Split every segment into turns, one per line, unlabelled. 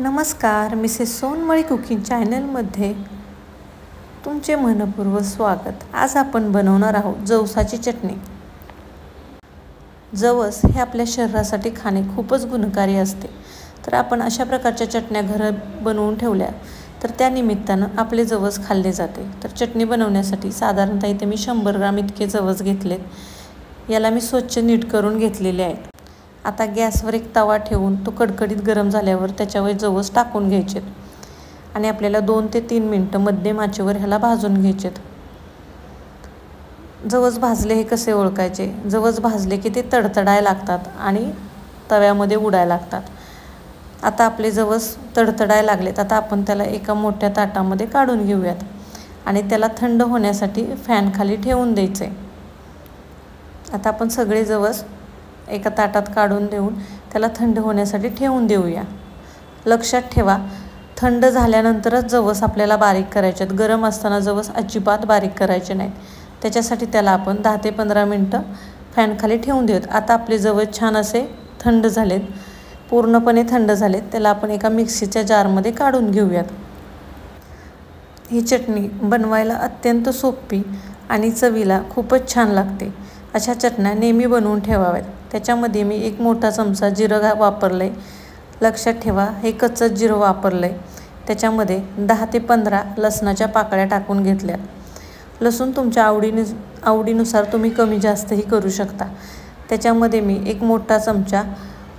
नमस्कार, Mrs सोनमळी cooking चॅनलमध्ये तुमचे मनपूर्वक स्वागत। आज आपण बनवणार आहोत जवसाची चटणी। जवस हे आपल्या शरीरासाठी खाणे खूपच गुणकारी असते, तर आपण अशा प्रकारच्या चटण्या घरात बनवून ठेवल्या तर त्या निमित्तानं आपले जवस खाल्ले जाते। तर चटणी बनवण्यासाठी साधारणतः इथे मी 100 ग्राम इतके जवस घेतलेत। याला मी स्वच्छ नीट करून घेतलेले आहेत। आता गॅसवर एक तवा ठेवून तो कडकडीत गरम झाल्यावर त्याच्यावर जवस टाकून घ्यायचे आणि आपल्याला 2 ते 3 मिनिटं मध्यम आचेवर ह्याला भाजून घ्यायचे। जवस भाजले हे कसे ओळखायचे? जवस भाजले की ते तडतडायला लागतात आणि तव्यामध्ये उडायला लागतात। आता आपले जवस तडतडायला लागलेत। आता आपण त्याला एका मोठ्या ताटामध्ये काढून घेऊयात आणि त्याला थंड होण्यासाठी फॅन खाली ठेवून द्यायचे। आता आपण सगळे जवस एका ताटात काढून देऊन त्याला थंड होण्यासाठी ठेवून देऊया। लक्षात ठेवा, थंड झाल्यानंतरच जवस आपल्याला बारीक करायचे आहेत। गरम असताना जवस अजिबात बारीक करायचे नाहीत। त्याच्यासाठी त्याला आपण 10 ते 15 मिनिटं फॅन खाली ठेवून देऊयात। आता आपले जवस छान असे थंड झालेत, पूर्णपणे थंड झालेत। त्याला आपण एका मिक्सीच्या जारमध्ये काढून घेऊयात। ही चटणी बनवायला अत्यंत सोपी आणि चवीला खूपच छान लागते। अशा चटण्या नेहमी बनवून ठेवाव्यात। त्याच्यामध्ये मी 1 मोठा चमचा जिरं वापरलंय। लक्षात ठेवा, हे कच्चंच जिरं वापरलंय। त्याच्यामध्ये 10 ते 15 लसणाच्या पाकळ्या टाकून घेतल्या। लसूण तुमच्या आवडीनुसार तुम्ही कमी जास्तही करू शकता। त्याच्यामध्ये मी 1 मोठा चमचा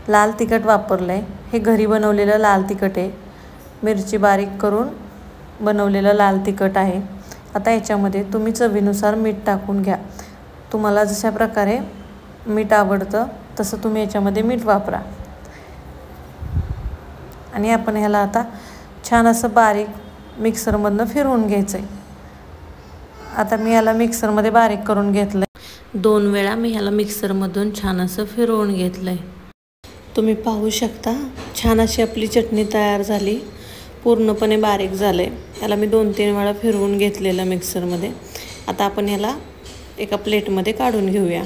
लाल तिखट वापरलंय। हे घरी बनवलेलं लाल तिखट आहे, मिरची बारीक करून बनवलेलं लाल तिखट आहे। आता याच्यामध्ये तुम्ही चवीनुसार मीठ टाकून घ्या। तुम्हाला जशा प्रकारे मीठ आवडतं तसं तुम्ही याच्यामध्ये मीठ वापरा आणि आपण ह्याला आता छान असं बारीक मिक्सरमधनं फिरवून घ्यायचं आहे। आता मी याला मिक्सरमध्ये बारीक करून घेतलं आहे। 2 वेळा मी ह्याला मिक्सरमधून छान असं फिरवून घेतलं आहे। तुम्ही पाहू शकता, छान अशी आपली चटणी तयार झाली, पूर्णपणे बारीक झालं आहे। याला मी 2-3 वेळा फिरवून घेतलेलं मिक्सरमध्ये। आता आपण ह्याला एका प्लेटमध्ये काढून घेऊया।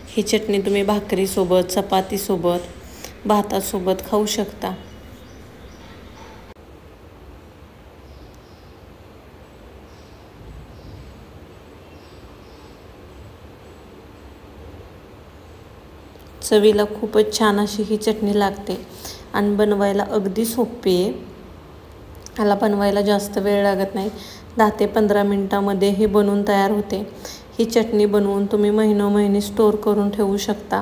ही चटणी तुम्ही भाकरीसोबत, चपातीसोबत, भातासोबत खाऊ शकता। चवीला खूपच छान अशी ही चटणी लागते आणि बनवायला अगदी सोपी आहे। ह्याला बनवायला जास्त वेळ लागत नाही, 10 ते 15 मिनिटांमध्ये हे बनवून तयार होते। ही चटणी बनवून तुम्ही महिनों महिने स्टोअर करून ठेवू शकता।